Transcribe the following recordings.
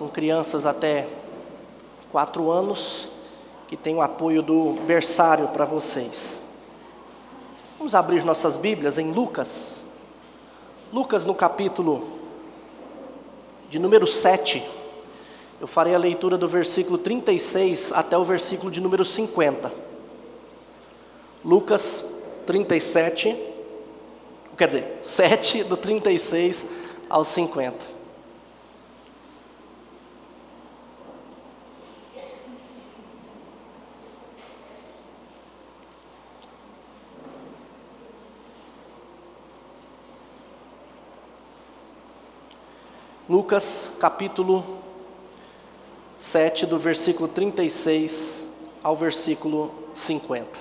com crianças até 4 anos, que tem o apoio do berçário para vocês. Vamos abrir nossas Bíblias em Lucas. Lucas no capítulo de número 7. Eu farei a leitura do versículo 36 até o versículo de número 50. Lucas 37, quer dizer, 7 do 36 ao 50. Lucas capítulo 7, do versículo 36 ao versículo 50.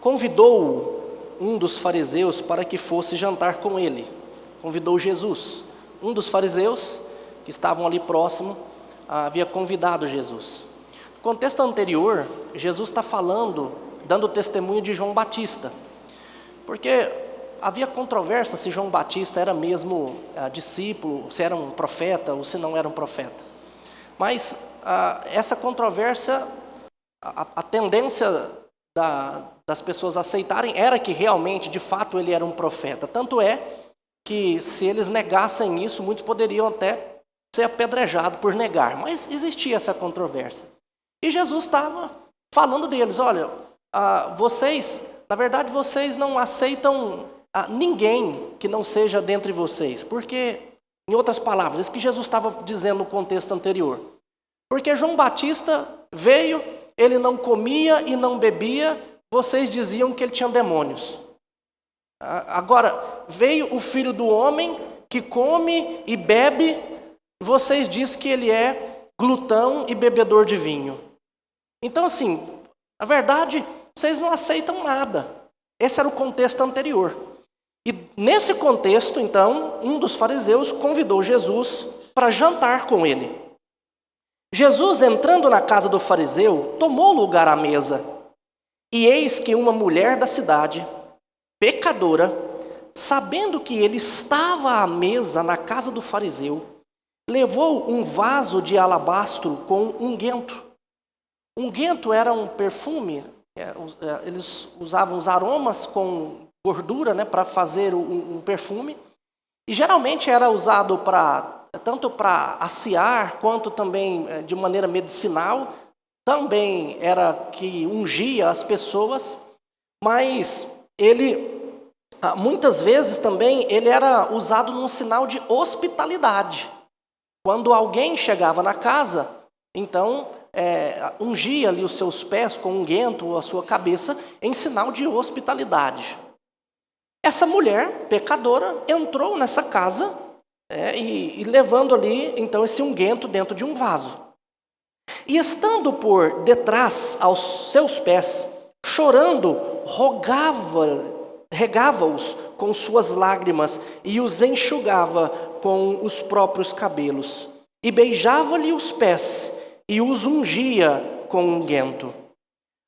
Convidou um dos fariseus para que fosse jantar com ele. Convidou Jesus. Um dos fariseus que estavam ali próximo havia convidado Jesus. No contexto anterior, Jesus está dando testemunho de João Batista, porque havia controvérsia se João Batista era mesmo discípulo, se era um profeta ou se não era um profeta. Mas essa controvérsia, a tendência das pessoas aceitarem era que realmente, de fato, ele era um profeta. Tanto é que se eles negassem isso, muitos poderiam até ser apedrejados por negar. Mas existia essa controvérsia. E Jesus estava falando deles: olha, vocês, na verdade, vocês não aceitam ninguém que não seja dentre vocês. Porque, em outras palavras, isso que Jesus estava dizendo no contexto anterior. Porque João Batista veio, ele não comia e não bebia, vocês diziam que ele tinha demônios. Agora, veio o Filho do Homem, que come e bebe, vocês dizem que ele é glutão e bebedor de vinho. Então, assim, na verdade, vocês não aceitam nada. Esse era o contexto anterior. E nesse contexto, então, um dos fariseus convidou Jesus para jantar com ele. Jesus, entrando na casa do fariseu, tomou lugar à mesa. E eis que uma mulher da cidade, pecadora, sabendo que ele estava à mesa na casa do fariseu, levou um vaso de alabastro com unguento. Unguento era um perfume, eles usavam os aromas com gordura, para fazer um perfume. E geralmente era usado tanto para assear, quanto também de maneira medicinal. Também era que ungia as pessoas, mas ele, muitas vezes também, ele era usado num sinal de hospitalidade. Quando alguém chegava na casa, então ungia ali os seus pés com unguento ou a sua cabeça em sinal de hospitalidade. Essa mulher pecadora entrou nessa casa e levando ali então esse unguento dentro de um vaso. E estando por detrás aos seus pés, chorando, regava-os com suas lágrimas e os enxugava com os próprios cabelos. E beijava-lhe os pés e os ungia com unguento.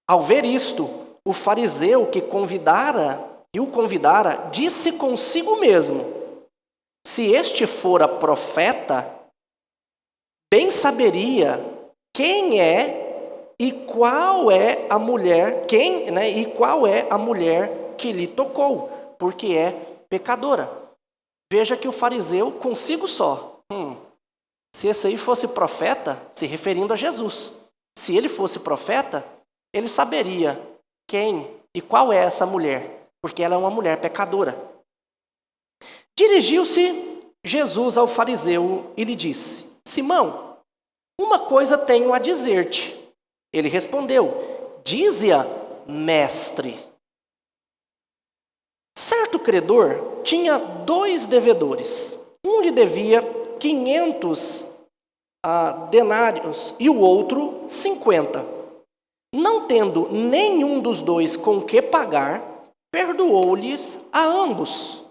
Ao ver isto, o fariseu que o convidara, disse consigo mesmo: se este fora profeta, bem saberia quem é e qual é a mulher, que lhe tocou, porque é pecadora. Veja que o fariseu consigo só. Se esse aí fosse profeta, se referindo a Jesus, se ele fosse profeta, ele saberia quem e qual é essa mulher, porque ela é uma mulher pecadora. Dirigiu-se Jesus ao fariseu e lhe disse: Simão, uma coisa tenho a dizer-te. Ele respondeu: dize-a, mestre. Certo credor tinha 2 devedores. Um lhe devia 500 denários e o outro 50. Não tendo nenhum dos 2 com que pagar, perdoou-lhes a ambos.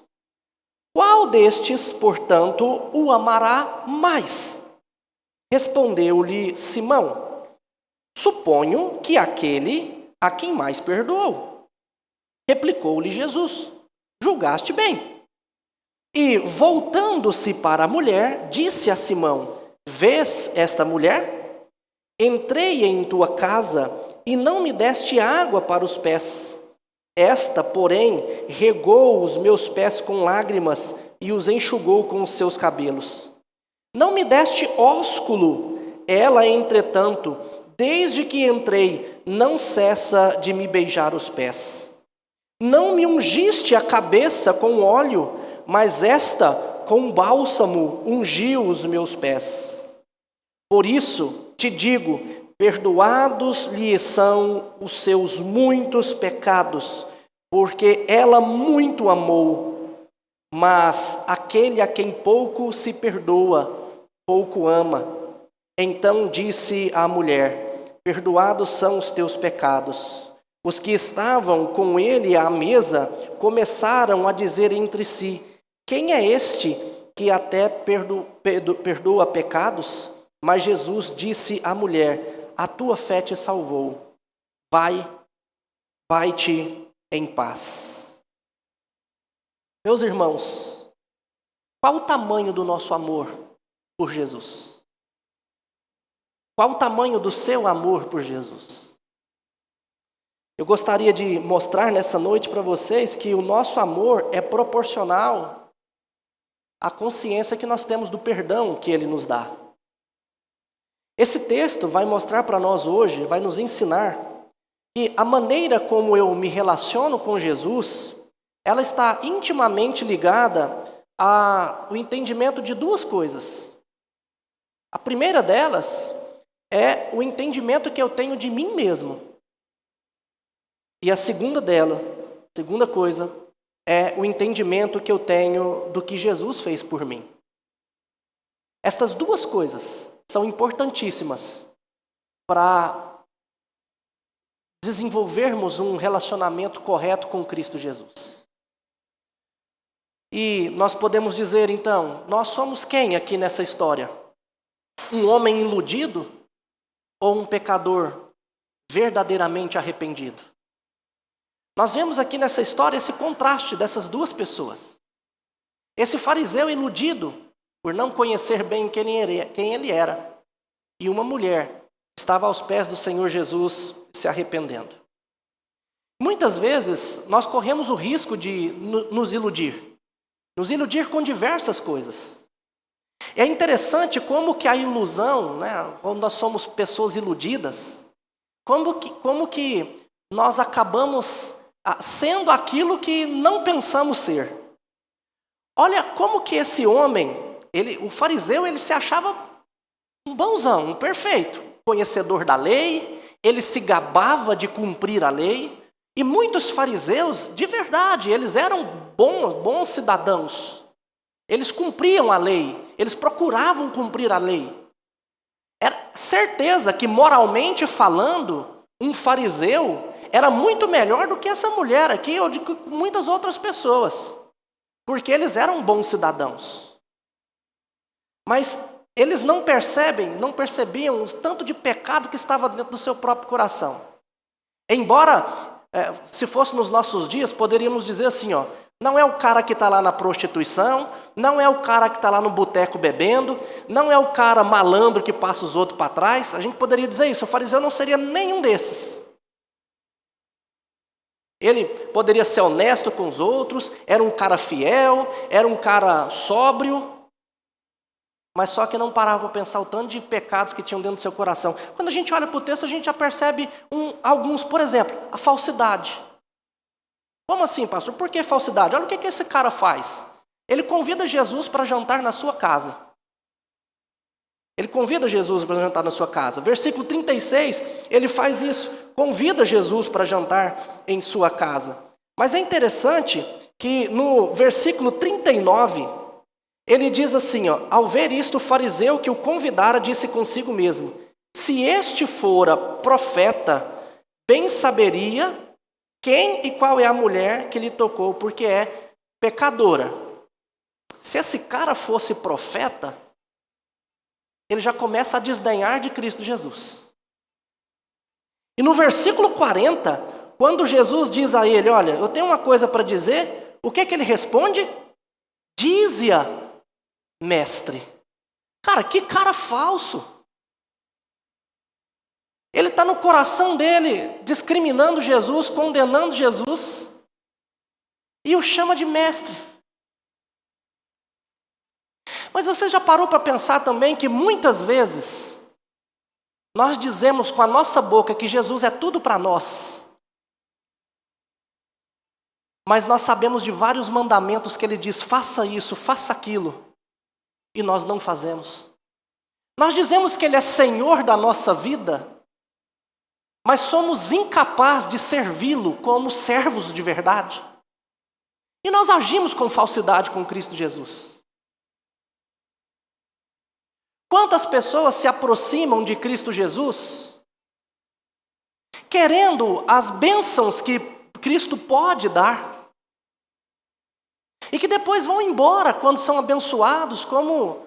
Qual destes, portanto, o amará mais? Respondeu-lhe Simão: suponho que aquele a quem mais perdoou. Replicou-lhe Jesus: julgaste bem. E, voltando-se para a mulher, disse a Simão: vês esta mulher? Entrei em tua casa e não me deste água para os pés. Esta, porém, regou os meus pés com lágrimas e os enxugou com os seus cabelos. Não me deste ósculo. Ela, entretanto, desde que entrei, não cessa de me beijar os pés. Não me ungiste a cabeça com óleo, mas esta, com bálsamo, ungiu os meus pés. Por isso, te digo, perdoados lhe são os seus muitos pecados, porque ela muito amou. Mas aquele a quem pouco se perdoa, pouco ama. Então disse a mulher: perdoados são os teus pecados. Os que estavam com ele à mesa começaram a dizer entre si: quem é este que até perdoa pecados? Mas Jesus disse à mulher: a tua fé te salvou. Vai-te em paz. Meus irmãos, qual o tamanho do nosso amor por Jesus? Qual o tamanho do seu amor por Jesus? Eu gostaria de mostrar nessa noite para vocês que o nosso amor é proporcional à consciência que nós temos do perdão que Ele nos dá. Esse texto vai mostrar para nós hoje, vai nos ensinar que a maneira como eu me relaciono com Jesus, ela está intimamente ligada ao entendimento de duas coisas. A primeira delas é o entendimento que eu tenho de mim mesmo. E a segunda coisa, é o entendimento que eu tenho do que Jesus fez por mim. Estas duas coisas são importantíssimas para desenvolvermos um relacionamento correto com Cristo Jesus. E nós podemos dizer, então, nós somos quem aqui nessa história? Um homem iludido ou um pecador verdadeiramente arrependido? Nós vemos aqui nessa história esse contraste dessas duas pessoas. Esse fariseu iludido por não conhecer bem quem ele era, e uma mulher que estava aos pés do Senhor Jesus se arrependendo. Muitas vezes nós corremos o risco de nos iludir com diversas coisas. É interessante como que a ilusão, quando nós somos pessoas iludidas, como que nós acabamos sendo aquilo que não pensamos ser. Olha como que esse homem, o fariseu, ele se achava um bonzão, um perfeito, conhecedor da lei, ele se gabava de cumprir a lei, e muitos fariseus, de verdade, eles eram bons cidadãos. Eles cumpriam a lei, eles procuravam cumprir a lei. Era certeza que, moralmente falando, um fariseu era muito melhor do que essa mulher aqui, ou de muitas outras pessoas, porque eles eram bons cidadãos. Mas eles não percebiam o tanto de pecado que estava dentro do seu próprio coração. Embora, se fosse nos nossos dias, poderíamos dizer assim, não é o cara que está lá na prostituição, não é o cara que está lá no boteco bebendo, não é o cara malandro que passa os outros para trás. A gente poderia dizer isso, o fariseu não seria nenhum desses. Ele poderia ser honesto com os outros, era um cara fiel, era um cara sóbrio, mas só que não parava para pensar o tanto de pecados que tinham dentro do seu coração. Quando a gente olha para o texto, a gente já percebe alguns, por exemplo, a falsidade. Como assim, pastor? Por que falsidade? Olha o que esse cara faz. Ele convida Jesus para jantar na sua casa. Ele convida Jesus para jantar na sua casa. Versículo 36, ele faz isso. Convida Jesus para jantar em sua casa. Mas é interessante que no versículo 39, ele diz assim, ao ver isto, o fariseu que o convidara disse consigo mesmo: se este fora profeta, bem saberia quem e qual é a mulher que lhe tocou, porque é pecadora. Se esse cara fosse profeta, ele já começa a desdenhar de Cristo Jesus. E no versículo 40, quando Jesus diz a ele: olha, eu tenho uma coisa para dizer, o que ele responde? Dize-a, mestre. Cara, que cara falso. Ele está no coração dele, discriminando Jesus, condenando Jesus, e o chama de mestre. Mas você já parou para pensar também que muitas vezes nós dizemos com a nossa boca que Jesus é tudo para nós, mas nós sabemos de vários mandamentos que ele diz, faça isso, faça aquilo, e nós não fazemos. Nós dizemos que ele é Senhor da nossa vida, mas somos incapazes de servi-lo como servos de verdade. E nós agimos com falsidade com Cristo Jesus. Quantas pessoas se aproximam de Cristo Jesus, querendo as bênçãos que Cristo pode dar, e que depois vão embora quando são abençoados, quando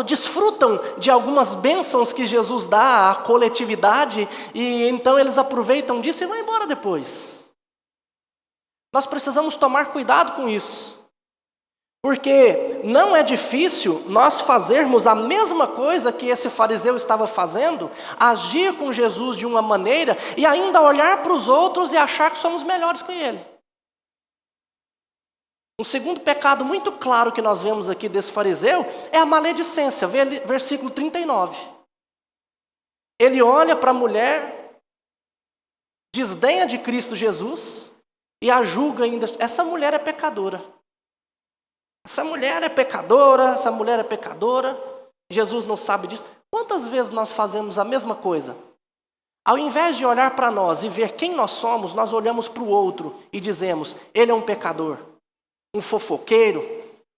desfrutam de algumas bênçãos que Jesus dá à coletividade, e então eles aproveitam disso e vão embora depois. Nós precisamos tomar cuidado com isso. Porque não é difícil nós fazermos a mesma coisa que esse fariseu estava fazendo, agir com Jesus de uma maneira e ainda olhar para os outros e achar que somos melhores que ele. Um segundo pecado muito claro que nós vemos aqui desse fariseu é a maledicência, versículo 39. Ele olha para a mulher, desdenha de Cristo Jesus e a julga ainda. Essa mulher é pecadora. Essa mulher é pecadora, Jesus não sabe disso. Quantas vezes nós fazemos a mesma coisa? Ao invés de olhar para nós e ver quem nós somos, nós olhamos para o outro e dizemos, ele é um pecador, um fofoqueiro,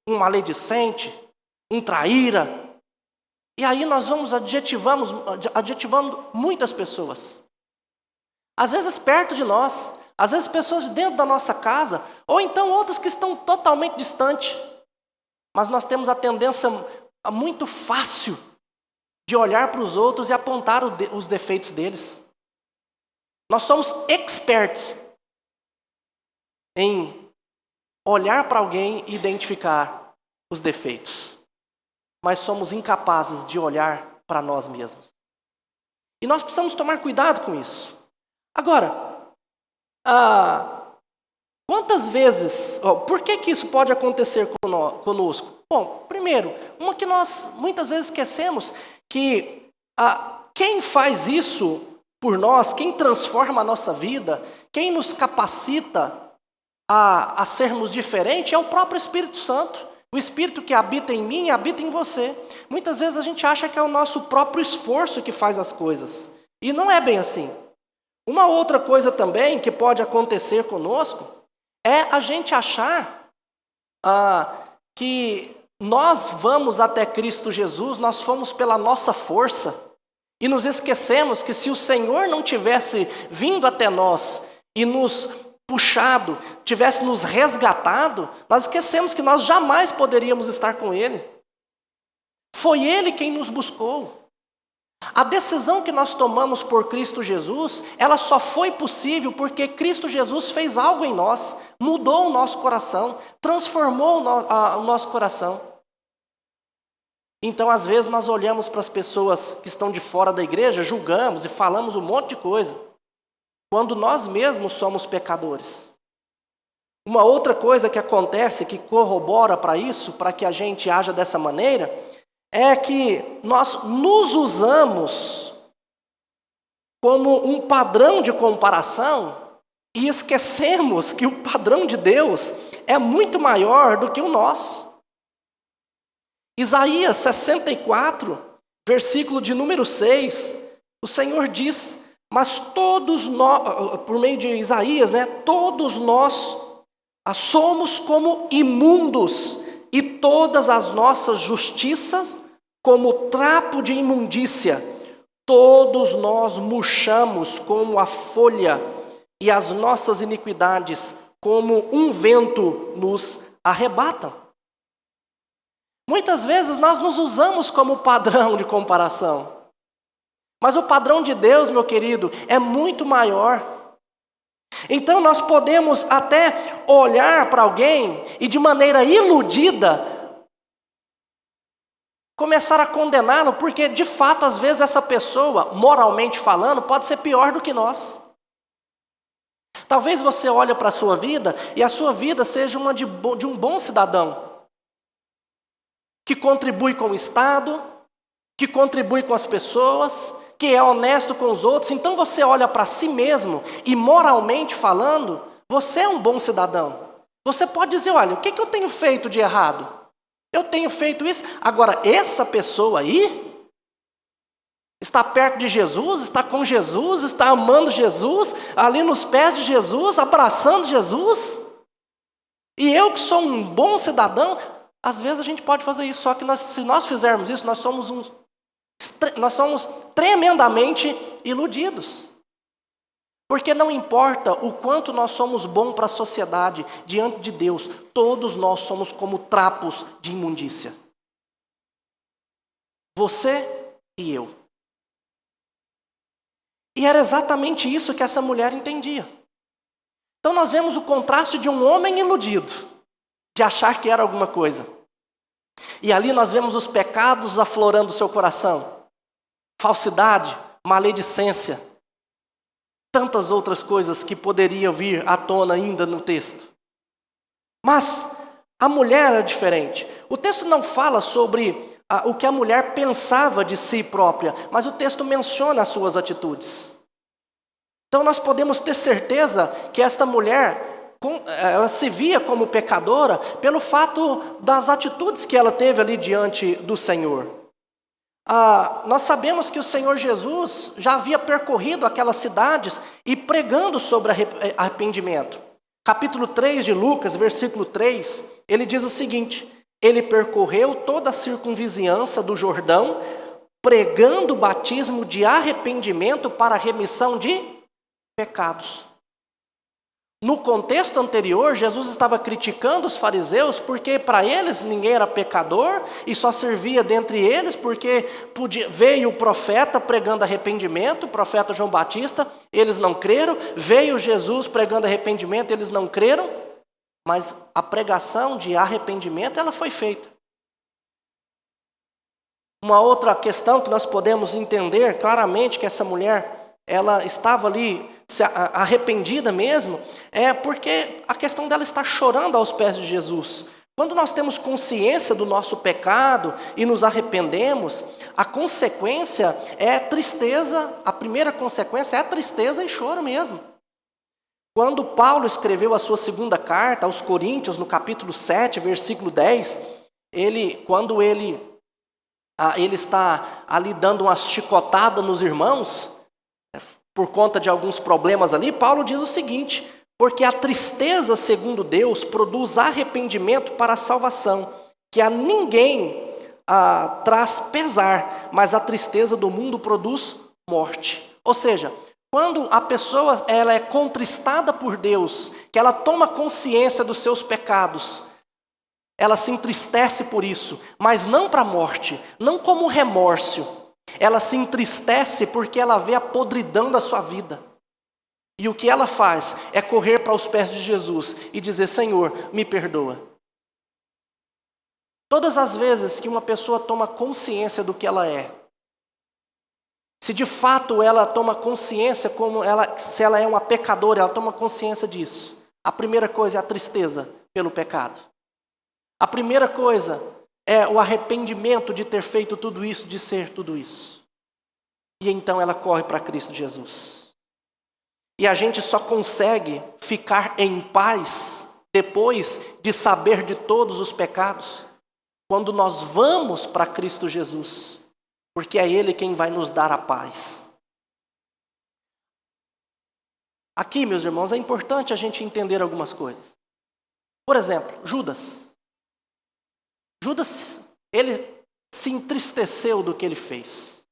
um maledicente, um traíra. E aí nós vamos adjetivando muitas pessoas. Às vezes perto de nós, às vezes pessoas dentro da nossa casa, ou então outras que estão totalmente distantes. Mas nós temos a tendência muito fácil de olhar para os outros e apontar os defeitos deles. Nós somos experts em olhar para alguém e identificar os defeitos. Mas somos incapazes de olhar para nós mesmos. E nós precisamos tomar cuidado com isso. Agora, quantas vezes, por que isso pode acontecer conosco? Bom, primeiro, uma que nós muitas vezes esquecemos, que quem faz isso por nós, quem transforma a nossa vida, quem nos capacita a sermos diferentes é o próprio Espírito Santo. O Espírito que habita em mim, habita em você. Muitas vezes a gente acha que é o nosso próprio esforço que faz as coisas. E não é bem assim. Uma outra coisa também que pode acontecer conosco é a gente achar que nós vamos até Cristo Jesus, nós fomos pela nossa força, e nos esquecemos que se o Senhor não tivesse vindo até nós e nos puxado, tivesse nos resgatado, nós esquecemos que nós jamais poderíamos estar com Ele. Foi Ele quem nos buscou. A decisão que nós tomamos por Cristo Jesus, ela só foi possível porque Cristo Jesus fez algo em nós, mudou o nosso coração, transformou o nosso coração. Então, às vezes, nós olhamos para as pessoas que estão de fora da igreja, julgamos e falamos um monte de coisa, quando nós mesmos somos pecadores. Uma outra coisa que acontece, que corrobora para isso, para que a gente haja dessa maneira, é que nós nos usamos como um padrão de comparação e esquecemos que o padrão de Deus é muito maior do que o nosso. Isaías 64, versículo de número 6, o Senhor diz, mas todos nós, por meio de Isaías, todos nós somos como imundos, e todas as nossas justiças como trapo de imundícia. Todos nós murchamos como a folha, e as nossas iniquidades como um vento nos arrebatam. Muitas vezes nós nos usamos como padrão de comparação. Mas o padrão de Deus, meu querido, é muito maior. Então nós podemos até olhar para alguém e de maneira iludida começar a condená-lo, porque de fato às vezes essa pessoa, moralmente falando, pode ser pior do que nós. Talvez você olhe para a sua vida e a sua vida seja uma de um bom cidadão, que contribui com o Estado, que contribui com as pessoas, que é honesto com os outros. Então você olha para si mesmo e moralmente falando, você é um bom cidadão. Você pode dizer, olha, o que eu tenho feito de errado? Eu tenho feito isso. Agora, essa pessoa aí está perto de Jesus, está com Jesus, está amando Jesus, ali nos pés de Jesus, abraçando Jesus. E eu que sou um bom cidadão, às vezes a gente pode fazer isso, só que se nós fizermos isso, nós somos tremendamente iludidos. Porque não importa o quanto nós somos bons para a sociedade, diante de Deus, todos nós somos como trapos de imundícia. Você e eu. E era exatamente isso que essa mulher entendia. Então nós vemos o contraste de um homem iludido, de achar que era alguma coisa. E ali nós vemos os pecados aflorando o seu coração. Falsidade, maledicência, tantas outras coisas que poderiam vir à tona ainda no texto. Mas a mulher era diferente. O texto não fala sobre o que a mulher pensava de si própria, mas o texto menciona as suas atitudes. Então nós podemos ter certeza que esta mulher, ela se via como pecadora pelo fato das atitudes que ela teve ali diante do Senhor. Nós sabemos que o Senhor Jesus já havia percorrido aquelas cidades e pregando sobre arrependimento. Capítulo 3 de Lucas, versículo 3, ele diz o seguinte: ele percorreu toda a circunvizinhança do Jordão, pregando o batismo de arrependimento para a remissão de pecados. No contexto anterior, Jesus estava criticando os fariseus porque para eles ninguém era pecador e só servia dentre eles porque veio o profeta pregando arrependimento, o profeta João Batista, eles não creram, veio Jesus pregando arrependimento, eles não creram, mas a pregação de arrependimento ela foi feita. Uma outra questão que nós podemos entender claramente que essa mulher ela estava ali arrependida mesmo, é porque a questão dela está chorando aos pés de Jesus. Quando nós temos consciência do nosso pecado e nos arrependemos, a consequência é tristeza, a primeira consequência é tristeza e choro mesmo. Quando Paulo escreveu a sua segunda carta aos Coríntios, no capítulo 7, versículo 10, quando ele está ali dando uma chicotada nos irmãos, por conta de alguns problemas ali, Paulo diz o seguinte: porque a tristeza, segundo Deus, produz arrependimento para a salvação, que a ninguém traz pesar, mas a tristeza do mundo produz morte. Ou seja, quando a pessoa ela é contristada por Deus, que ela toma consciência dos seus pecados, ela se entristece por isso, mas não para a morte, não como remorso. Ela se entristece porque ela vê a podridão da sua vida. E o que ela faz é correr para os pés de Jesus e dizer: Senhor, me perdoa. Todas as vezes que uma pessoa toma consciência do que ela é, se de fato ela toma consciência se ela é uma pecadora, ela toma consciência disso. A primeira coisa é a tristeza pelo pecado. A primeira coisa é o arrependimento de ter feito tudo isso, de ser tudo isso. E então ela corre para Cristo Jesus. E a gente só consegue ficar em paz depois de saber de todos os pecados, quando nós vamos para Cristo Jesus, porque é Ele quem vai nos dar a paz. Aqui, meus irmãos, é importante a gente entender algumas coisas. Por exemplo, Judas, ele se entristeceu do que ele fez.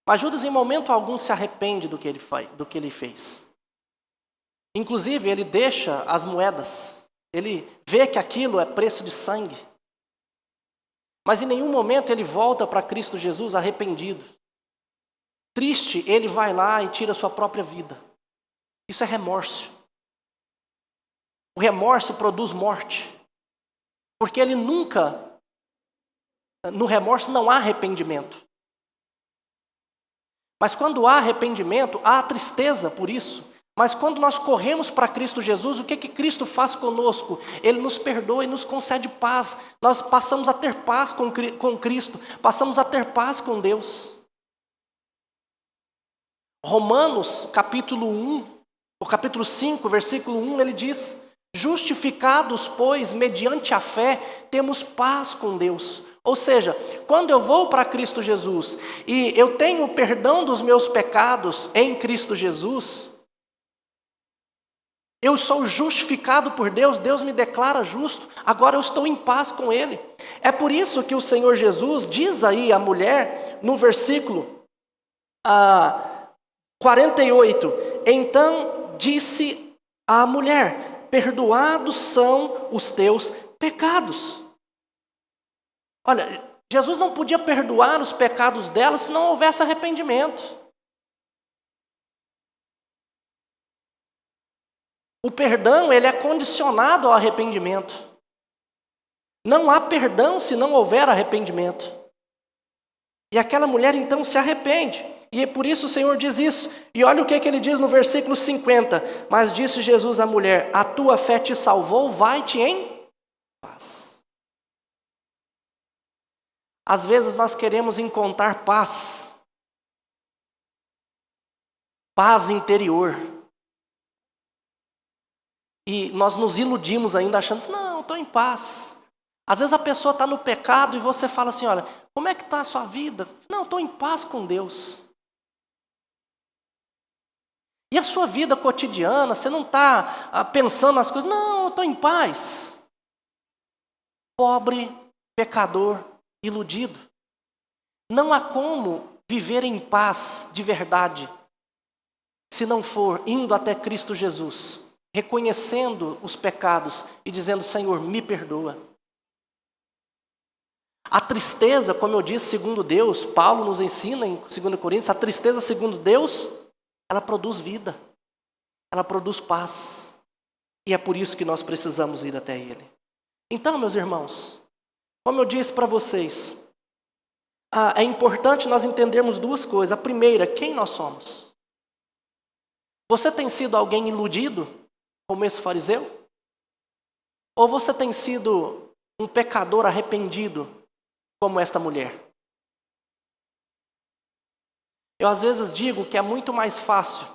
Mas Judas, em momento algum, se arrepende do que ele fez. Inclusive, ele deixa as moedas. Ele vê que aquilo é preço de sangue. Mas em nenhum momento ele volta para Cristo Jesus arrependido. Triste, ele vai lá e tira a sua própria vida. Isso é remorso. O remorso produz morte. Porque ele nunca, no remorso não há arrependimento. Mas quando há arrependimento, há tristeza por isso. Mas quando nós corremos para Cristo Jesus, o que Cristo faz conosco? Ele nos perdoa e nos concede paz. Nós passamos a ter paz com Cristo, passamos a ter paz com Deus. Romanos, capítulo 1, o capítulo 5, versículo 1, ele diz: justificados, pois, mediante a fé, temos paz com Deus. Ou seja, quando eu vou para Cristo Jesus e eu tenho o perdão dos meus pecados em Cristo Jesus, eu sou justificado por Deus, Deus me declara justo, agora eu estou em paz com Ele. É por isso que o Senhor Jesus diz aí à mulher, no versículo 48, então disse à mulher: perdoados são os teus pecados. Olha, Jesus não podia perdoar os pecados dela se não houvesse arrependimento. O perdão, ele é condicionado ao arrependimento. Não há perdão se não houver arrependimento. E aquela mulher então se arrepende. E é por isso o Senhor diz isso. E olha o que ele diz no versículo 50. Mas disse Jesus à mulher: a tua fé te salvou, vai-te em paz. Às vezes nós queremos encontrar paz. Paz interior. E nós nos iludimos ainda achando assim: não, estou em paz. Às vezes a pessoa está no pecado e você fala assim: olha, como é que está a sua vida? Não, estou em paz com Deus. E a sua vida cotidiana, você não está pensando nas coisas? Não, eu estou em paz. Pobre, pecador, iludido. Não há como viver em paz de verdade se não for indo até Cristo Jesus, reconhecendo os pecados e dizendo: Senhor, me perdoa. A tristeza, como eu disse, segundo Deus, Paulo nos ensina em 2 Coríntios, a tristeza segundo Deus, ela produz vida, ela produz paz. E é por isso que nós precisamos ir até Ele. Então, meus irmãos, como eu disse para vocês, é importante nós entendermos duas coisas. A primeira, quem nós somos. Você tem sido alguém iludido, como esse fariseu? Ou você tem sido um pecador arrependido, como esta mulher? Eu às vezes digo que é muito mais fácil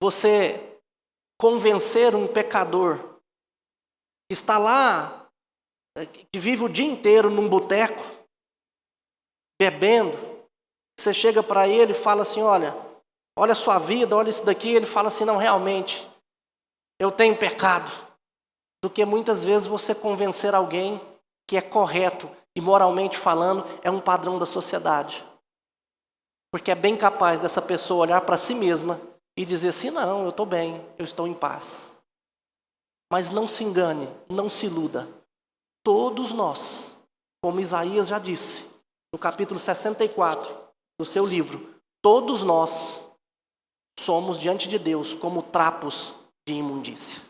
você convencer um pecador que está lá, que vive o dia inteiro num boteco, bebendo. Você chega para ele e fala assim: olha a sua vida, olha isso daqui. Ele fala assim: não, realmente, eu tenho pecado. Do que muitas vezes você convencer alguém que é correto e moralmente falando, é um padrão da sociedade. Porque é bem capaz dessa pessoa olhar para si mesma e dizer assim: não, eu estou bem, eu estou em paz. Mas não se engane, não se iluda. Todos nós, como Isaías já disse, no capítulo 64 do seu livro, todos nós somos diante de Deus como trapos de imundícia.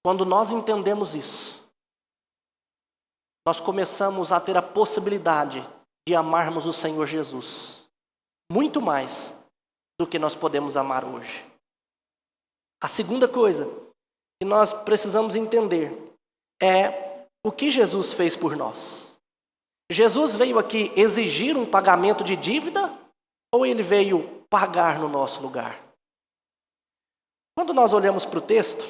Quando nós entendemos isso, nós começamos a ter a possibilidade de amarmos o Senhor Jesus muito mais do que nós podemos amar hoje. A segunda coisa que nós precisamos entender é o que Jesus fez por nós. Jesus veio aqui exigir um pagamento de dívida ou ele veio pagar no nosso lugar? Quando nós olhamos para o texto,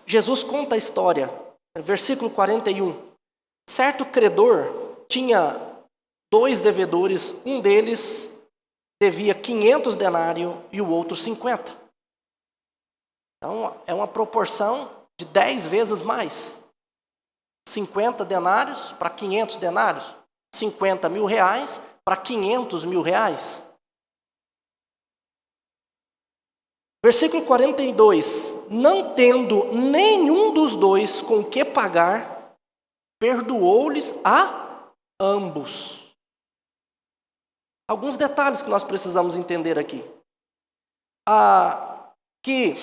Jesus conta a história, versículo 41. Certo credor tinha 2 devedores, um deles devia 500 denários e o outro 50. Então, é uma proporção de 10 vezes mais. 50 denários para 500 denários. 50 mil reais para 500 mil reais. Versículo 42. Não tendo nenhum dos dois com que pagar, perdoou-lhes a ambos. alguns detalhes que nós precisamos entender aqui. Que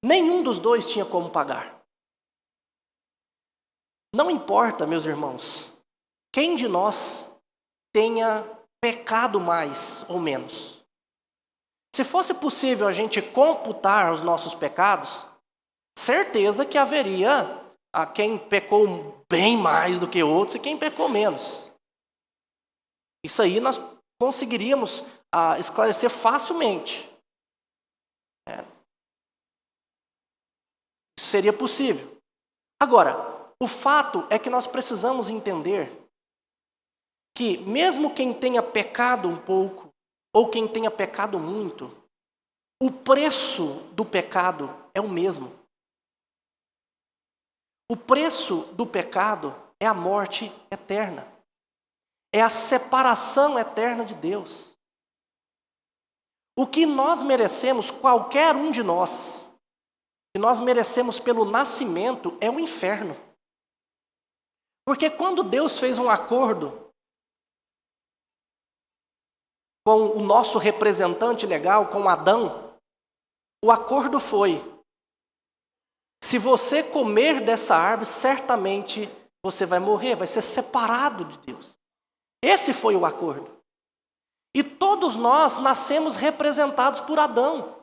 nenhum dos dois tinha como pagar. Não importa, meus irmãos, quem de nós tenha pecado mais ou menos. Se fosse possível a gente computar os nossos pecados, certeza que haveria a quem pecou bem mais do que outros e quem pecou menos. Isso aí nós conseguiríamos esclarecer facilmente. Isso seria possível. Agora, o fato é que nós precisamos entender que mesmo quem tenha pecado um pouco, ou quem tenha pecado muito, o preço do pecado é o mesmo. O preço do pecado é a morte eterna. É a separação eterna de Deus. O que nós merecemos, qualquer um de nós, que nós merecemos pelo nascimento, é o inferno. Porque quando Deus fez um acordo com o nosso representante legal, com Adão, o acordo foi: se você comer dessa árvore, certamente você vai morrer, vai ser separado de Deus. Esse foi o acordo. E todos nós nascemos representados por Adão.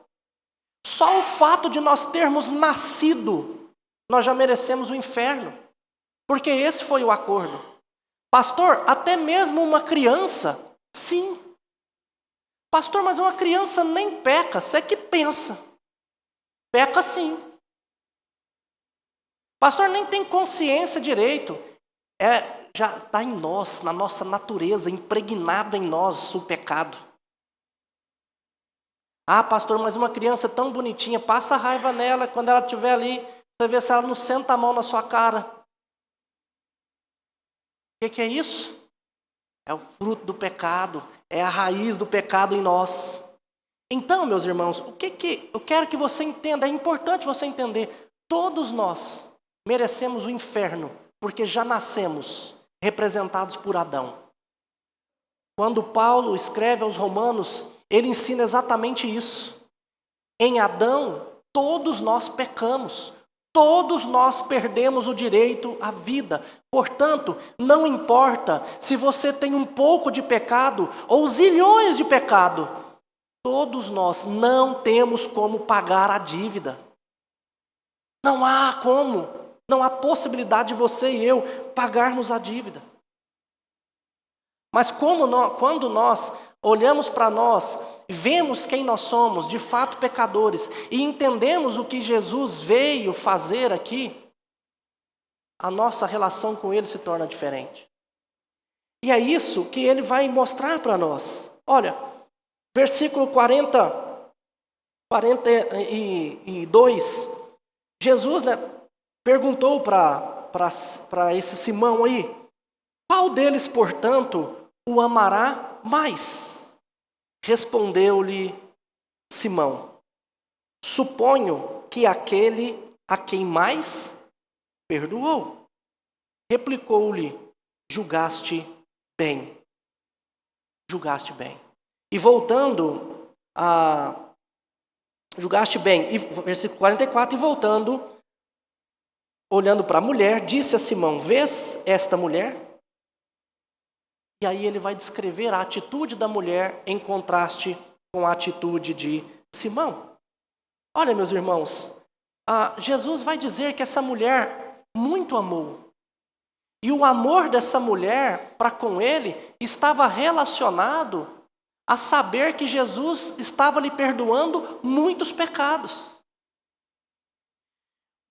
Só o fato de nós termos nascido, nós já merecemos o inferno. Porque esse foi o acordo. Pastor, até mesmo uma criança, sim. Pastor, mas uma criança nem peca, você que pensa. Peca sim. Pastor, nem tem consciência direito. Já está em nós, na nossa natureza, impregnado em nós o pecado. Pastor, mas uma criança tão bonitinha, passa raiva nela, quando ela estiver ali, você vê se ela não senta a mão na sua cara. O que é isso? É o fruto do pecado, é a raiz do pecado em nós. Então, meus irmãos, o que eu quero que você entenda, é importante você entender, todos nós merecemos o inferno, porque já nascemos representados por Adão. Quando Paulo escreve aos Romanos, ele ensina exatamente isso. Em Adão, todos nós pecamos, todos nós perdemos o direito à vida. Portanto, não importa se você tem um pouco de pecado ou zilhões de pecado, todos nós não temos como pagar a dívida. Não há como, não há possibilidade de você e eu pagarmos a dívida. Mas quando nós olhamos para nós, vemos quem nós somos, de fato pecadores, e entendemos o que Jesus veio fazer aqui, a nossa relação com Ele se torna diferente. E é isso que Ele vai mostrar para nós. Olha, versículo 42, Jesus perguntou para esse Simão aí, qual deles, portanto, o amará mais? Respondeu-lhe Simão, suponho que aquele a quem mais perdoou. Replicou-lhe, julgaste bem. Julgaste bem. E voltando julgaste bem. E, versículo 44, e voltando, olhando para a mulher, disse a Simão, vês esta mulher? E aí ele vai descrever a atitude da mulher em contraste com a atitude de Simão. Olha, meus irmãos, Jesus vai dizer que essa mulher muito amou. E o amor dessa mulher para com ele estava relacionado a saber que Jesus estava lhe perdoando muitos pecados.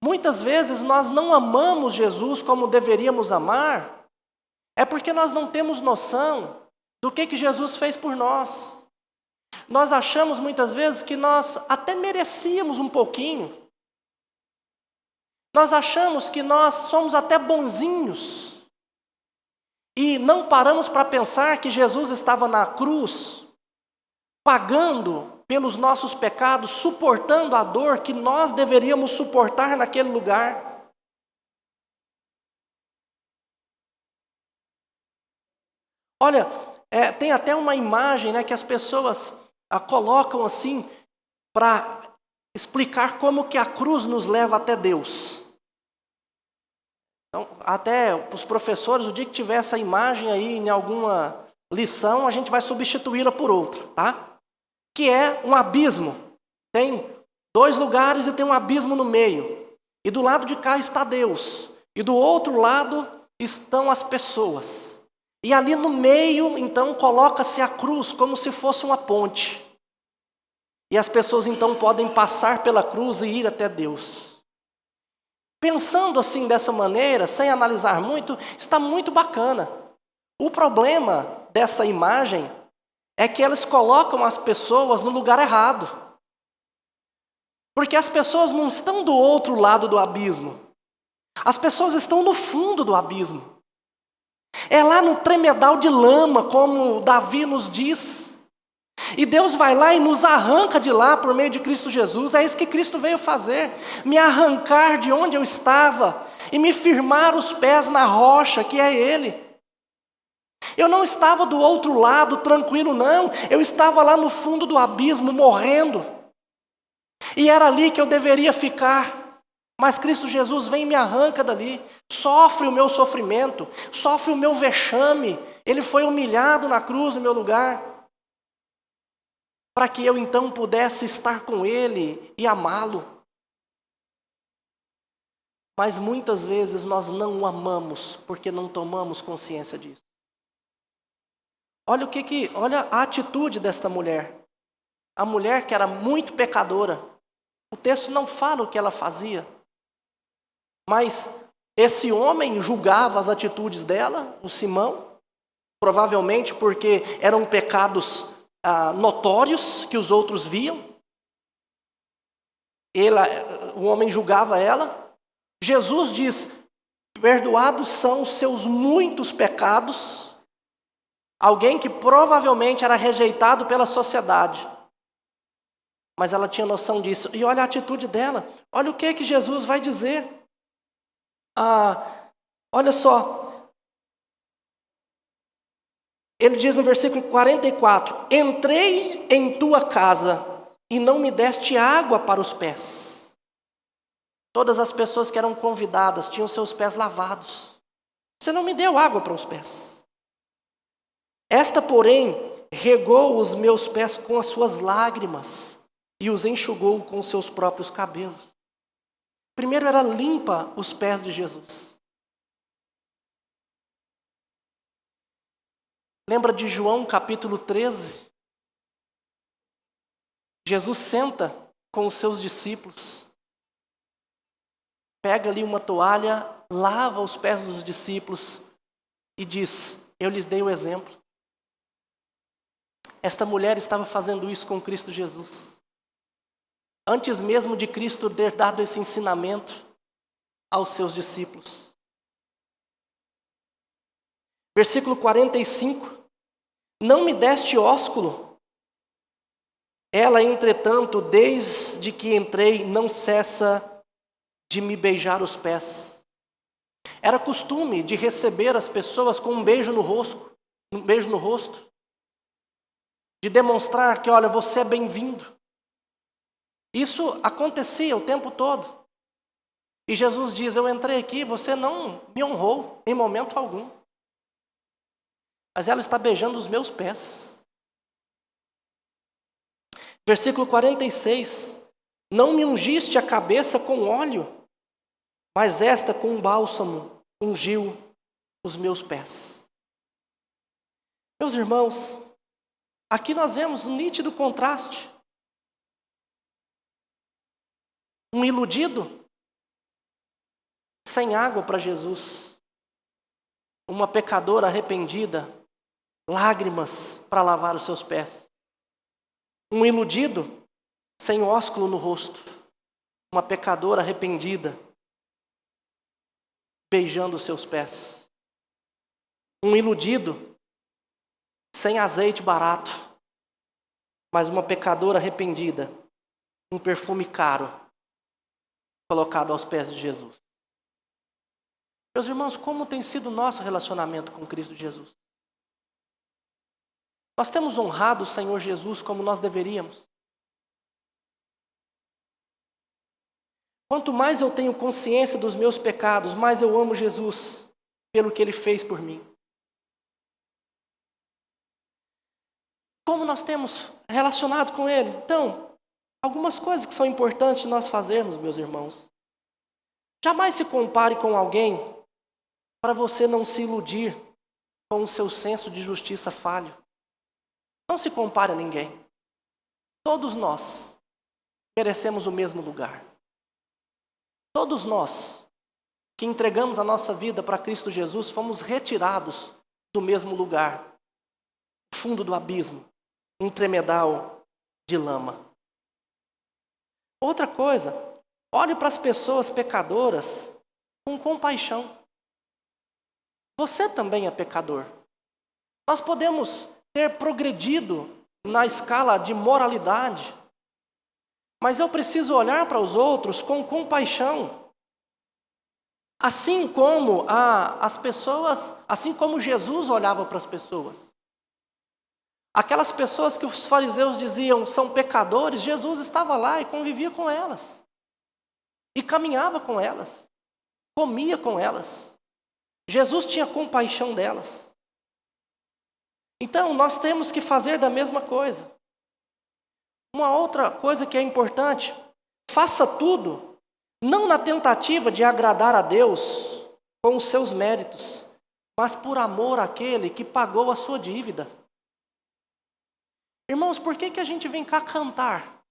Muitas vezes nós não amamos Jesus como deveríamos amar, é porque nós não temos noção do que Jesus fez por nós. Nós achamos muitas vezes que nós até merecíamos um pouquinho. Nós achamos que nós somos até bonzinhos. E não paramos para pensar que Jesus estava na cruz, pagando pelos nossos pecados, suportando a dor que nós deveríamos suportar naquele lugar. Olha, tem até uma imagem, né, que as pessoas colocam assim para explicar como que a cruz nos leva até Deus. Então, até os professores, o dia que tiver essa imagem aí em alguma lição, a gente vai substituí-la por outra, tá? Que é um abismo. Tem 2 lugares e tem um abismo no meio. E do lado de cá está Deus. E do outro lado estão as pessoas. E ali no meio, então, coloca-se a cruz como se fosse uma ponte. E as pessoas, então, podem passar pela cruz e ir até Deus. Pensando assim dessa maneira, sem analisar muito, está muito bacana. O problema dessa imagem é que eles colocam as pessoas no lugar errado. Porque as pessoas não estão do outro lado do abismo. As pessoas estão no fundo do abismo. É lá no tremedal de lama, como Davi nos diz. E Deus vai lá e nos arranca de lá por meio de Cristo Jesus. É isso que Cristo veio fazer. Me arrancar de onde eu estava e me firmar os pés na rocha, que é Ele. Eu não estava do outro lado tranquilo, não. Eu estava lá no fundo do abismo, morrendo. E era ali que eu deveria ficar. Mas Cristo Jesus vem e me arranca dali. Sofre o meu sofrimento, sofre o meu vexame. Ele foi humilhado na cruz no meu lugar. Para que eu então pudesse estar com Ele e amá-lo. Mas muitas vezes nós não o amamos porque não tomamos consciência disso. Olha olha a atitude desta mulher. A mulher que era muito pecadora. O texto não fala o que ela fazia. Mas esse homem julgava as atitudes dela, o Simão, provavelmente porque eram pecados notórios que os outros viam. O homem julgava ela. Jesus diz: perdoados são os seus muitos pecados. Alguém que provavelmente era rejeitado pela sociedade. Mas ela tinha noção disso. E olha a atitude dela. Olha o que Jesus vai dizer. Olha só. Ele diz no versículo 44: entrei em tua casa e não me deste água para os pés. Todas as pessoas que eram convidadas tinham seus pés lavados. Você não me deu água para os pés. Esta, porém, regou os meus pés com as suas lágrimas e os enxugou com os seus próprios cabelos. Primeiro ela limpa os pés de Jesus. Lembra de João capítulo 13? Jesus senta com os seus discípulos. Pega ali uma toalha, lava os pés dos discípulos e diz: eu lhes dei o exemplo. Esta mulher estava fazendo isso com Cristo Jesus. Antes mesmo de Cristo ter dado esse ensinamento aos seus discípulos. Versículo 45. Não me deste ósculo. Ela, entretanto, desde que entrei, não cessa de me beijar os pés. Era costume de receber as pessoas com um beijo no rosto. De demonstrar que, olha, você é bem-vindo. Isso acontecia o tempo todo. E Jesus diz: eu entrei aqui, você não me honrou em momento algum. Mas ela está beijando os meus pés. Versículo 46. Não me ungiste a cabeça com óleo, mas esta com um bálsamo ungiu os meus pés. Meus irmãos, aqui nós vemos um nítido contraste. Um iludido, sem água para Jesus. Uma pecadora arrependida, lágrimas para lavar os seus pés. Um iludido, sem ósculo no rosto. Uma pecadora arrependida, beijando os seus pés. Um iludido, sem azeite barato, mas uma pecadora arrependida, um perfume caro, colocado aos pés de Jesus. Meus irmãos, como tem sido o nosso relacionamento com Cristo Jesus? Nós temos honrado o Senhor Jesus como nós deveríamos? Quanto mais eu tenho consciência dos meus pecados, mais eu amo Jesus pelo que Ele fez por mim. Como nós temos relacionado com Ele? Então, algumas coisas que são importantes nós fazermos, meus irmãos. Jamais se compare com alguém para você não se iludir com o seu senso de justiça falho. Não se compare a ninguém. Todos nós merecemos o mesmo lugar. Todos nós que entregamos a nossa vida para Cristo Jesus fomos retirados do mesmo lugar, fundo do abismo, um tremedal de lama. Outra coisa, olhe para as pessoas pecadoras com compaixão. Você também é pecador. Nós podemos ter progredido na escala de moralidade, mas eu preciso olhar para os outros com compaixão. Assim como as pessoas, assim como Jesus olhava para as pessoas. Aquelas pessoas que os fariseus diziam são pecadores, Jesus estava lá e convivia com elas. E caminhava com elas. Comia com elas. Jesus tinha compaixão delas. Então, nós temos que fazer da mesma coisa. Uma outra coisa que é importante, faça tudo, não na tentativa de agradar a Deus com os seus méritos, mas por amor àquele que pagou a sua dívida. Irmãos, por que a gente vem cá cantar?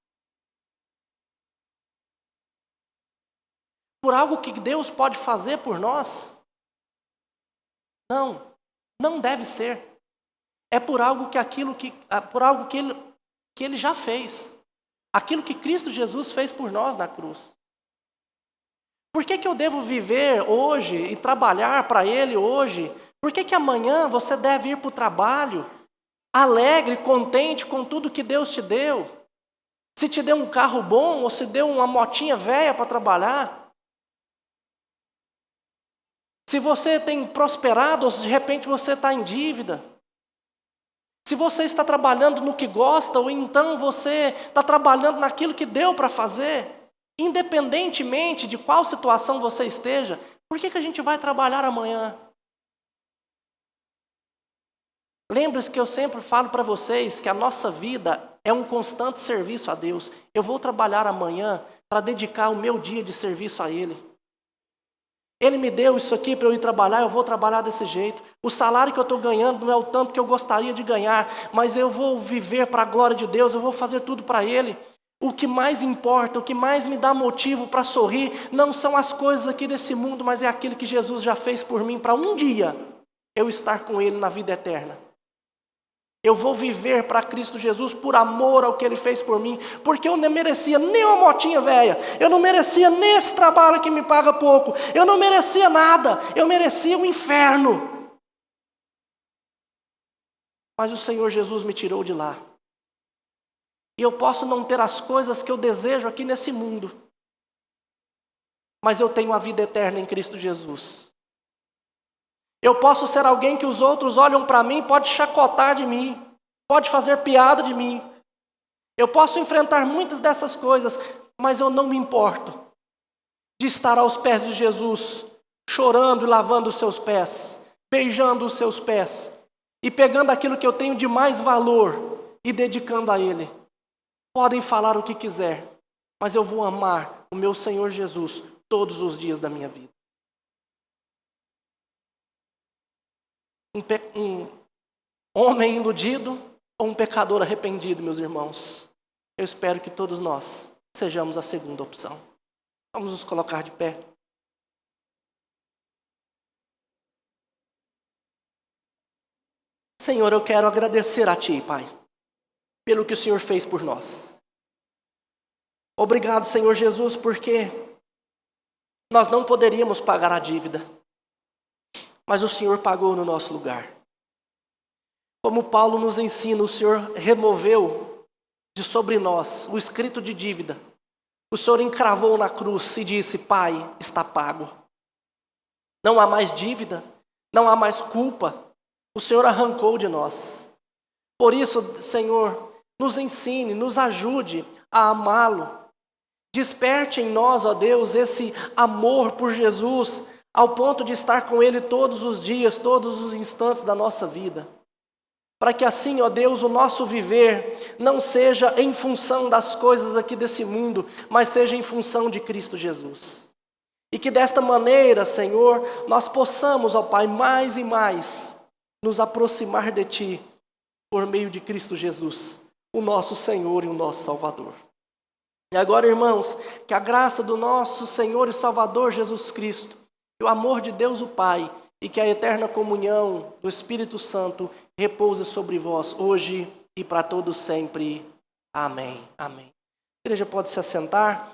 Por algo que Deus pode fazer por nós? Não, não deve ser. É por algo que Ele já fez. Aquilo que Cristo Jesus fez por nós na cruz. Por que eu devo viver hoje e trabalhar para Ele hoje? Por que amanhã você deve ir para o trabalho alegre, contente com tudo que Deus te deu? Se te deu um carro bom ou se deu uma motinha velha para trabalhar? Se você tem prosperado ou se de repente você está em dívida? Se você está trabalhando no que gosta ou então você está trabalhando naquilo que deu para fazer, independentemente de qual situação você esteja, por que a gente vai trabalhar amanhã? Lembre-se que eu sempre falo para vocês que a nossa vida é um constante serviço a Deus. Eu vou trabalhar amanhã para dedicar o meu dia de serviço a Ele. Ele me deu isso aqui para eu ir trabalhar, eu vou trabalhar desse jeito. O salário que eu estou ganhando não é o tanto que eu gostaria de ganhar, mas eu vou viver para a glória de Deus, eu vou fazer tudo para Ele. O que mais importa, o que mais me dá motivo para sorrir, não são as coisas aqui desse mundo, mas é aquilo que Jesus já fez por mim, para um dia eu estar com Ele na vida eterna. Eu vou viver para Cristo Jesus por amor ao que Ele fez por mim, porque eu não merecia nem uma motinha velha, eu não merecia nem esse trabalho que me paga pouco, eu não merecia nada, eu merecia o inferno. Mas o Senhor Jesus me tirou de lá. E eu posso não ter as coisas que eu desejo aqui nesse mundo, mas eu tenho a vida eterna em Cristo Jesus. Eu posso ser alguém que os outros olham para mim, pode chacotar de mim, pode fazer piada de mim. Eu posso enfrentar muitas dessas coisas, mas eu não me importo de estar aos pés de Jesus, chorando e lavando os seus pés, beijando os seus pés e pegando aquilo que eu tenho de mais valor e dedicando a Ele. Podem falar o que quiser, mas eu vou amar o meu Senhor Jesus todos os dias da minha vida. Um homem iludido ou um pecador arrependido, meus irmãos? Eu espero que todos nós sejamos a segunda opção. Vamos nos colocar de pé. Senhor, eu quero agradecer a Ti, Pai, pelo que o Senhor fez por nós. Obrigado, Senhor Jesus, porque nós não poderíamos pagar a dívida, mas o Senhor pagou no nosso lugar. Como Paulo nos ensina, o Senhor removeu de sobre nós o escrito de dívida. O Senhor encravou na cruz e disse: Pai, está pago. Não há mais dívida, não há mais culpa. O Senhor arrancou de nós. Por isso, Senhor, nos ensine, nos ajude a amá-lo. Desperte em nós, ó Deus, esse amor por Jesus, ao ponto de estar com Ele todos os dias, todos os instantes da nossa vida. Para que assim, ó Deus, o nosso viver não seja em função das coisas aqui desse mundo, mas seja em função de Cristo Jesus. E que desta maneira, Senhor, nós possamos, ó Pai, mais e mais nos aproximar de Ti, por meio de Cristo Jesus, o nosso Senhor e o nosso Salvador. E agora, irmãos, que a graça do nosso Senhor e Salvador Jesus Cristo, que o amor de Deus o Pai e que a eterna comunhão do Espírito Santo repouse sobre vós hoje e para todos sempre. Amém. Amém. A igreja pode se assentar.